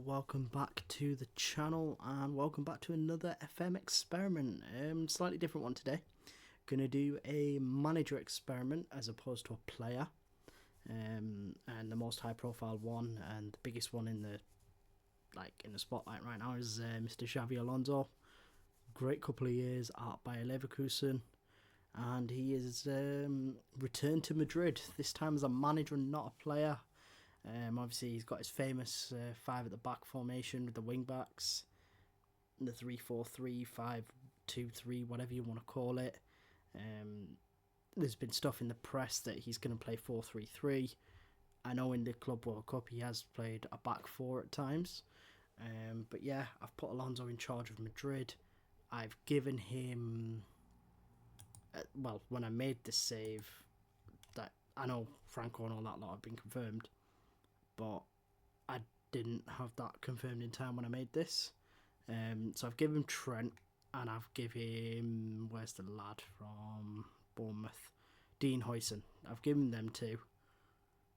welcome back to the channel and welcome back to another FM experiment. Slightly different one today. Gonna do a manager experiment as opposed to a player. And the most high profile one and the biggest one in the spotlight right now is Mr. Xabi Alonso. Great couple of years at Bayer Leverkusen, and he is returned to Madrid, this time as a manager and not a player. Obviously he's got his famous 5 at the back formation with the wing backs, the 3-4-3, 5-2-3, whatever you want to call it. There's been stuff in the press that he's going to play 4-3-3. I know in the Club World Cup he has played a back 4 at times. But yeah, I've put Alonso in charge of Madrid. I've given him, when I made this save, that I know Franco and all that lot have been confirmed, but I didn't have that confirmed in time when I made this. So I've given him Trent, and I've given him, where's the lad from Bournemouth, Dean Huijsen. I've given them 2.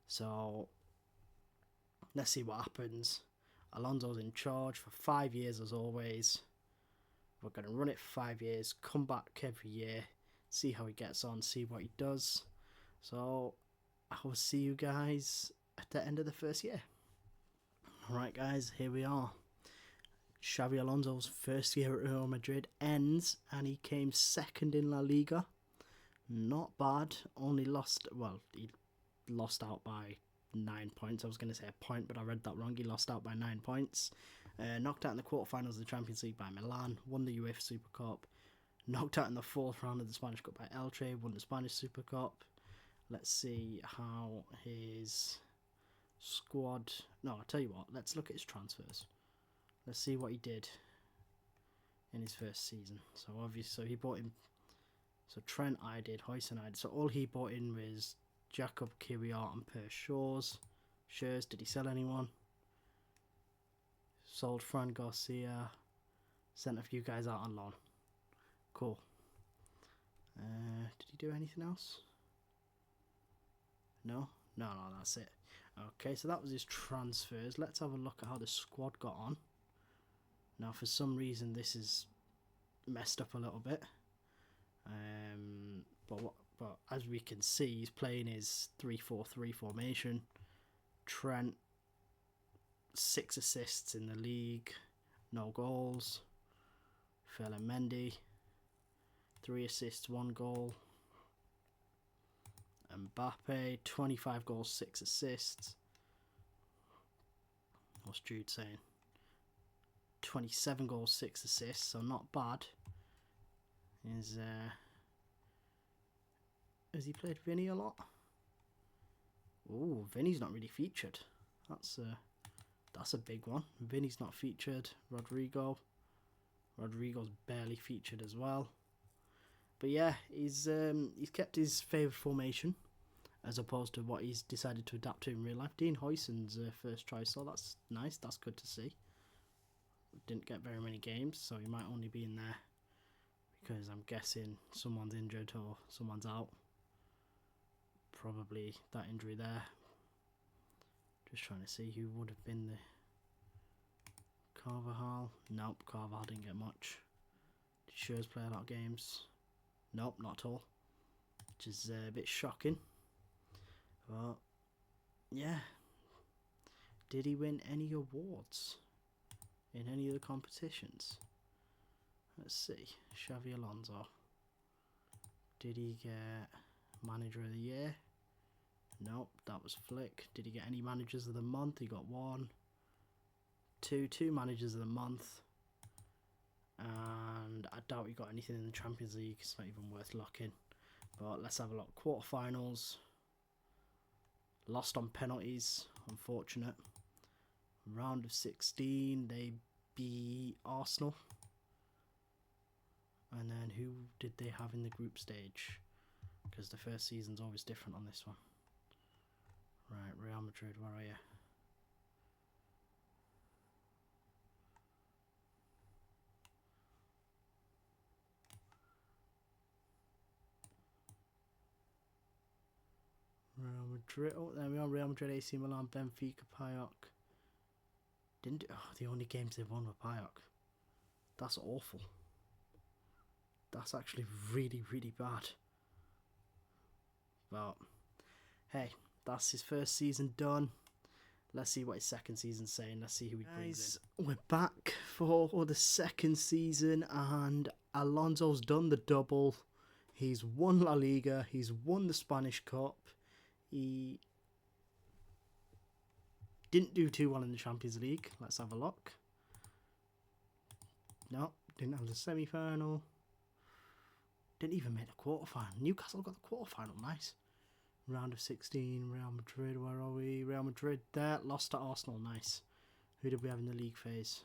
So let's see what happens. Alonso's in charge for 5 years as always. We're going to run it for 5 years, come back every year, see how he gets on, see what he does. So I will see you guys at the end of the first year. Alright guys, here we are. Xabi Alonso's first year at Real Madrid ends and he came second in LaLiga. Not bad, only lost, he lost out by 9 points. I was going to say a point, but I read that wrong. He lost out by 9 points. Knocked out in the quarterfinals of the Champions League by Milan, won the UEFA Super Cup. Knocked out in the 4th round of the Spanish Cup by Elche, won the Spanish Super Cup. Let's see how his squad... No, I'll tell you what, let's look at his transfers. Let's see what he did in his first season. So obviously, so he bought in... So Trent I did, Huijsen I did. So all he bought in was Jacob Kiwior and Per Shaws. Did he sell anyone? Sold Fran Garcia. Sent a few guys out on loan. Cool. Did he do anything else? No, that's it. Okay, so that was his transfers. Let's have a look at how the squad got on. Now, for some reason, this is messed up a little bit. But as we can see, he's playing his 3-4-3 formation. Trent, 6 assists in the league, no goals. Mendy, 3 assists, 1 goal. Mbappe, 25 goals, 6 assists. What's Jude saying? 27 goals, 6 assists, so not bad. Has he played Vinny a lot? Oh, Vinny's not really featured. That's a big one. Vinny's not featured. Rodrigo's barely featured as well. But yeah, he's kept his favourite formation as opposed to what he's decided to adapt to in real life. Dean Huijsen's first choice, so that's nice. That's good to see. Didn't get very many games, so he might only be in there because I'm guessing someone's injured or someone's out. Probably that injury there. Just trying to see who would have been the... Carvajal. Nope, Carvajal didn't get much. Did Schurz play a lot of games? Nope, not at all. Which is a bit shocking. But, yeah. Did he win any awards in any of the competitions? Let's see. Xabi Alonso. Did he get Manager of the Year? Nope, that was Flick. Did he get any Managers of the Month? He got 1. 2 Managers of the Month. And I doubt he got anything in the Champions League. It's not even worth looking. But let's have a look. Quarterfinals. Lost on penalties. Unfortunate. Round of 16. They beat Arsenal. And then who did they have in the group stage? Because the first season's always different on this one. Right, Real Madrid, where are you? Real Madrid. Oh, there we are. Real Madrid, AC Milan, Benfica, PAOK, The only games they've won were Payok. That's awful. That's actually really, really bad. But hey, that's his first season done. Let's see what his second season's saying. Let's see who he brings in. We're back for the second season, and Alonso's done the double. He's won La Liga. He's won the Spanish Cup. He didn't do too well in the Champions League. Let's have a look. No, didn't have the semi-final. Didn't even make the quarter-final. Newcastle got the quarter-final. Nice. Round of 16. Real Madrid. Where are we? Real Madrid there. Lost to Arsenal. Nice. Who did we have in the league phase?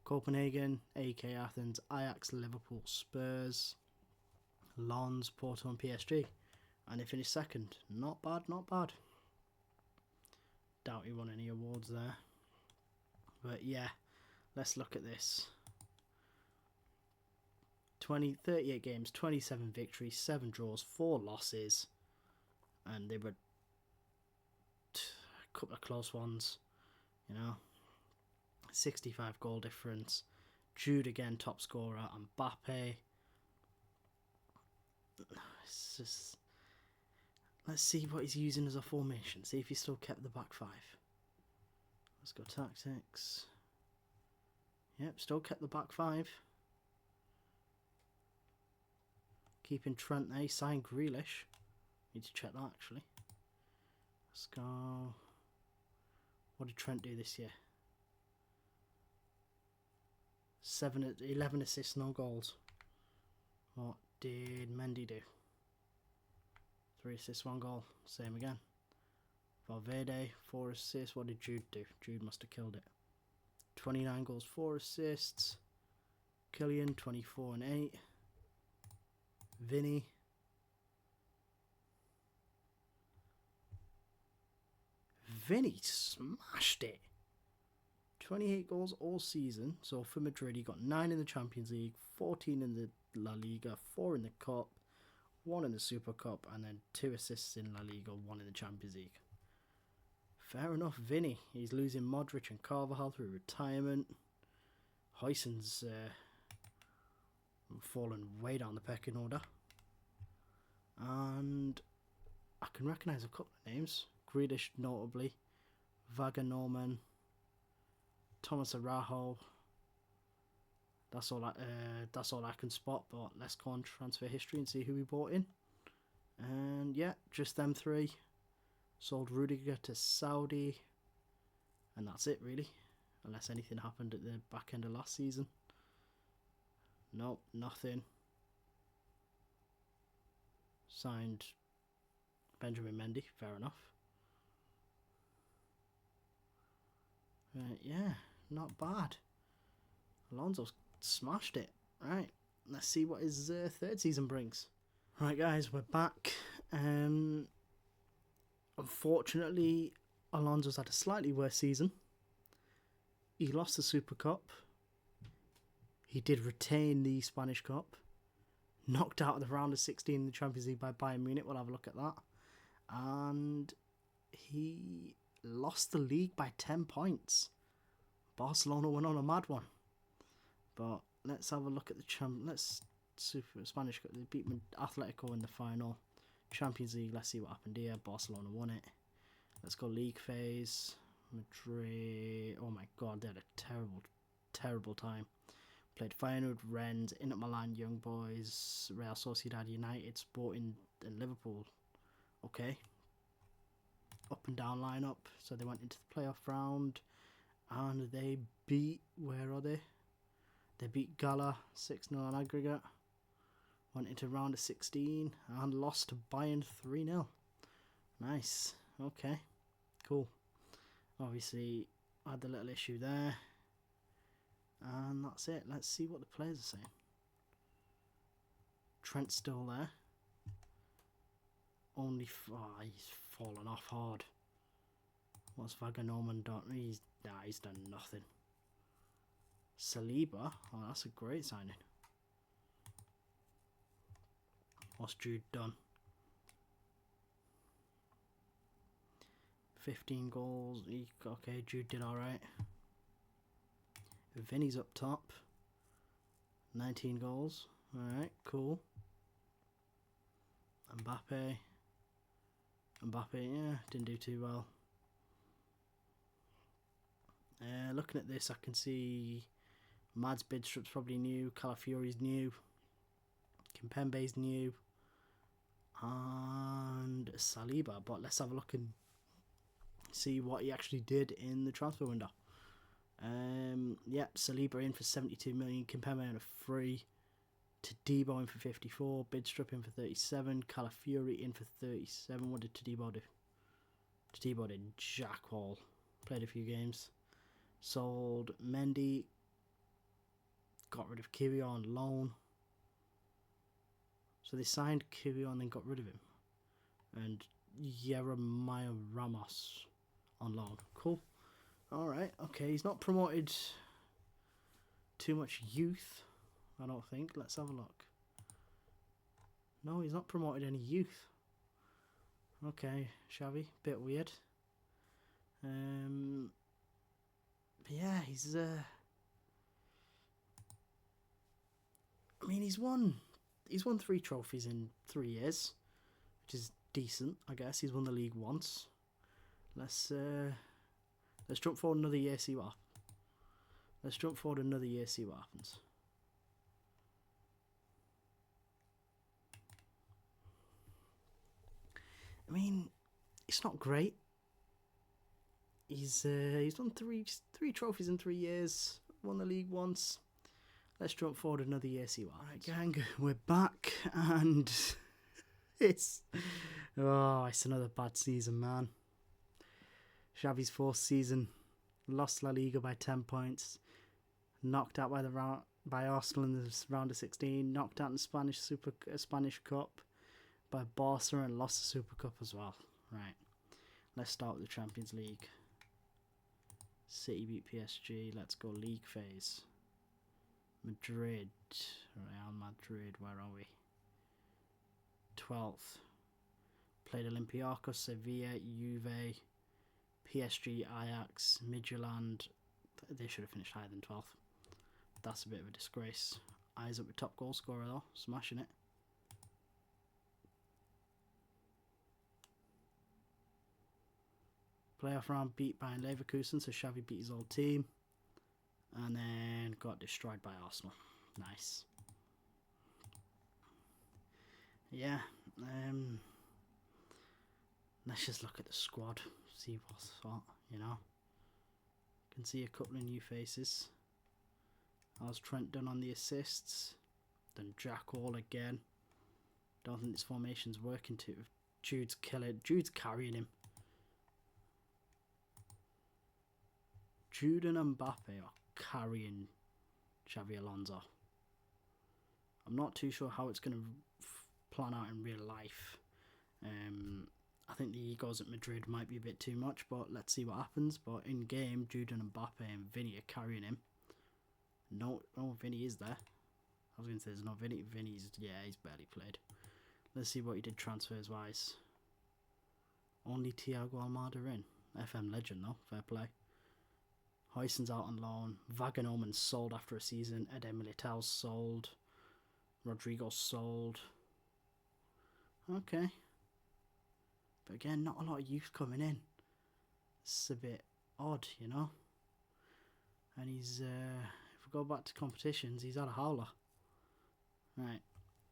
Copenhagen, AK Athens, Ajax, Liverpool, Spurs, Lens, Porto and PSG. And they finished second. Not bad, not bad. Doubt he won any awards there. But yeah, let's look at this. 38 games, 27 victories, 7 draws, 4 losses. And they were a couple of close ones, you know. 65 goal difference. Jude again, top scorer. Mbappe. It's just... Let's see what he's using as a formation. See if he still kept the back 5. Let's go tactics. Yep, still kept the back 5. Keeping Trent there. He signed Grealish. Need to check that actually. Let's go. What did Trent do this year? 11 assists, no goals. What did Mendy do? 3 assists, 1 goal. Same again. Valverde, 4 assists. What did Jude do? Jude must have killed it. 29 goals, 4 assists. Kylian, 24 and 8. Vinny. Vinny smashed it. 28 goals all season. So for Madrid, he got 9 in the Champions League, 14 in the La Liga, 4 in the Cup, 1 in the Super Cup, and then 2 assists in La Liga, 1 in the Champions League. Fair enough, Vinny. He's losing Modric and Carvajal through retirement. Huijsen's fallen way down the pecking order. And I can recognise a couple of names. Grealish notably. Wagner Norman. Thomas Araujo. That's all I can spot, but let's go on transfer history and see who we bought in. And yeah, just them 3. Sold Rudiger to Saudi. And that's it really. Unless anything happened at the back end of last season. Nope, nothing. Signed Benjamin Mendy, fair enough. Yeah, not bad. Alonso's smashed it. Right, let's see what his third season brings. Right guys, we're back. Unfortunately, Alonso's had a slightly worse season. He lost the Super Cup. He did retain the Spanish Cup. Knocked out of the round of 16 in the Champions League by Bayern Munich. We'll have a look at that. And he lost the league by 10 points. Barcelona went on a mad one. But let's have a look at the Spanish Cup. They beat Atletico in the final. Champions League, let's see what happened here. Barcelona won it. Let's go league phase. Madrid. Oh my god, they had a terrible, terrible time. Played Feyenoord, Rennes, Inter Milan, Young Boys, Real Sociedad, United, Sporting, and Liverpool. Okay. Up and down lineup. So they went into the playoff round. And they beat, where are they? They beat Gala 6-0 on aggregate. Went into round of 16 and lost to Bayern 3-0. Nice. Okay. Cool. Obviously, I had the little issue there. And that's it. Let's see what the players are saying. Trent's still there. He's fallen off hard. What's Wagner Norman done? He's done nothing. Saliba, oh, that's a great signing. What's Jude done? 15 goals. Okay, Jude did alright. Vinny's up top. 19 goals. Alright, cool. Mbappe, yeah, didn't do too well. Looking at this, I can see Mads Bidstrup's probably new, Calafiori's new, Kimpembe's new, and Saliba. But let's have a look and see what he actually did in the transfer window. Yep, Saliba in for 72 million, Kimpembe on a free, Todibo in for 54, Bidstrup in for 37, Calafiori in for 37. What did Todibo do? Todibo did jack all. Played a few games. Sold Mendy. Got rid of Kiwior on loan. So they signed Kiwior and then got rid of him. And Jeremiah Ramos on loan. Cool. Alright, okay, he's not promoted too much youth, I don't think. Let's have a look. No, he's not promoted any youth. Okay, Xavi, bit weird. But yeah, he's I mean, he's won 3 trophies in 3 years, which is decent, I guess. He's won the league once. Let's jump forward another year, see what happens. I mean, it's not great. He's done three trophies in 3 years. Won the league once. Let's jump forward another year, see what happens. Alright, gang, we're back, and it's another bad season, man. Xavi's 4th season, lost La Liga by 10 points, knocked out by Arsenal in the round of 16, knocked out in the Spanish Cup by Barca, and lost the Super Cup as well. Right, let's start with the Champions League. City beat PSG. Let's go league phase. Madrid, Real Madrid. Where are we? 12th. Played Olympiacos, Sevilla, Juve, PSG, Ajax, Midtjylland. They should have finished higher than 12th. That's a bit of a disgrace. Eyes up with top goal scorer though, smashing it. Playoff round beat by Leverkusen, so Xavi beat his old team. And then got destroyed by Arsenal. Nice. Yeah, let's just look at the squad, see what's what, you know. Can see a couple of new faces. How's Trent done on the assists? Done jack all again. Don't think this formation's working too. Jude's carrying him. Jude and Mbappe are carrying Xabi Alonso. I'm not too sure how it's going to plan out in real life. I think the egos at Madrid might be a bit too much, but let's see what happens. But in game, Jude and Mbappe and Vinny are carrying him. No, Vinny is there. I was going to say there's no Vinny. He's barely played. Let's see what he did transfers wise. Only Thiago Almada in. FM legend though, fair play. Huijsen's out on loan. Wagenomen's sold after a season. Eder Militão's sold. Rodrigo's sold. Okay. But again, not a lot of youth coming in. It's a bit odd, you know. And he's, if we go back to competitions, he's had a howler. Right.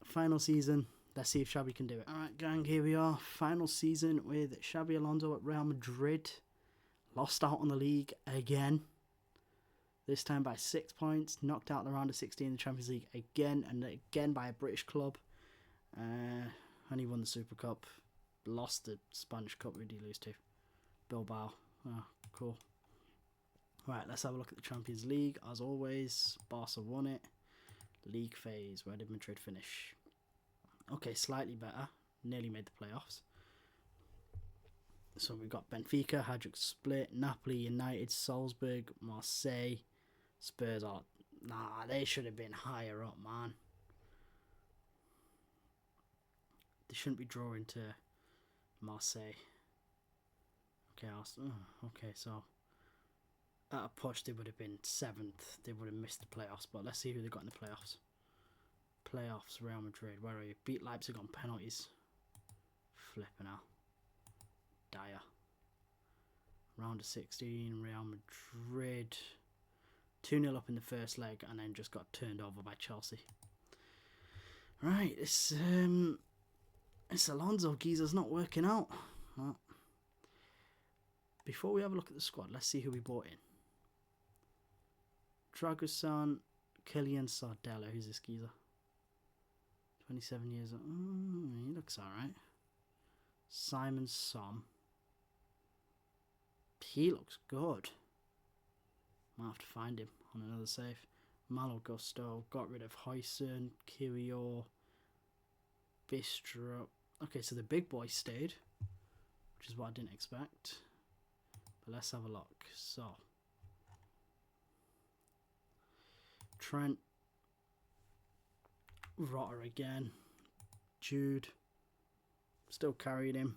Final season. Let's see if Xabi can do it. Alright, gang, here we are. Final season with Xabi Alonso at Real Madrid. Lost out on the league again. This time by 6 points. Knocked out in the round of 16 in the Champions League again. And again by a British club. And he won the Super Cup. Lost the Spanish Cup. Who did he lose to? Bilbao. Oh, cool. Right, let's have a look at the Champions League. As always, Barca won it. League phase. Where did Madrid finish? Okay, slightly better. Nearly made the playoffs. So we've got Benfica, Hajduk Split, Napoli, United, Salzburg, Marseille, Spurs are... Nah, they should have been higher up, man. They shouldn't be drawing to Marseille. Okay, okay, so at a push they would have been 7th. They would have missed the playoffs, but let's see who they got in the playoffs. Playoffs, Real Madrid. Where are you? Beat Leipzig on penalties. Flipping out. Dire. Round of 16, Real Madrid 2-0 up in the first leg, and then just got turned over by Chelsea. Right, it's Alonso. Geezer's not working out. Well, before we have a look at the squad, let's see who we bought in. Dragusan, Kylian Sardella. Who's this geezer? 27 years old. He looks alright. Simon Som. He looks good. Might have to find him on another save. Malo Gusto. Got rid of Huyson, Kiwior, Bistro. Okay, so the big boy stayed, which is what I didn't expect. But let's have a look. So, Trent. Rotter again. Jude. Still carried him.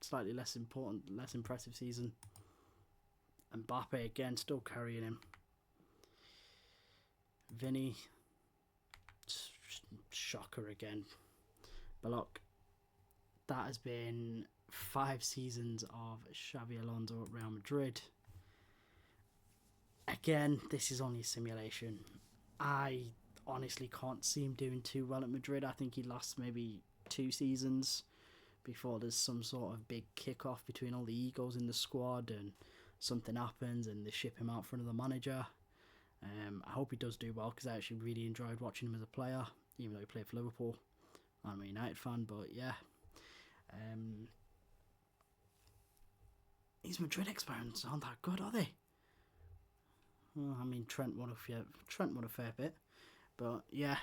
Slightly less important, less impressive season. Mbappe again, still carrying him. Vinny. Shocker again. But look, that has been 5 seasons of Xabi Alonso at Real Madrid. Again, this is only a simulation. I honestly can't see him doing too well at Madrid. I think he lost maybe 2 seasons before there's some sort of big kick-off between all the egos in the squad and something happens and they ship him out for another manager. I hope he does do well, because I actually really enjoyed watching him as a player, even though he played for Liverpool. I'm a United fan, but yeah. These Madrid experiments aren't that good, are they? Well, I mean, Trent won a fair bit. But yeah,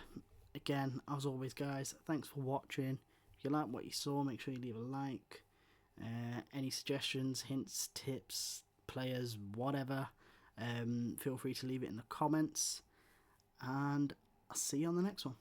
again, as always, guys, thanks for watching. If you like what you saw, make sure you leave a like. Any suggestions, hints, tips, players, whatever, feel free to leave it in the comments. And I'll see you on the next one.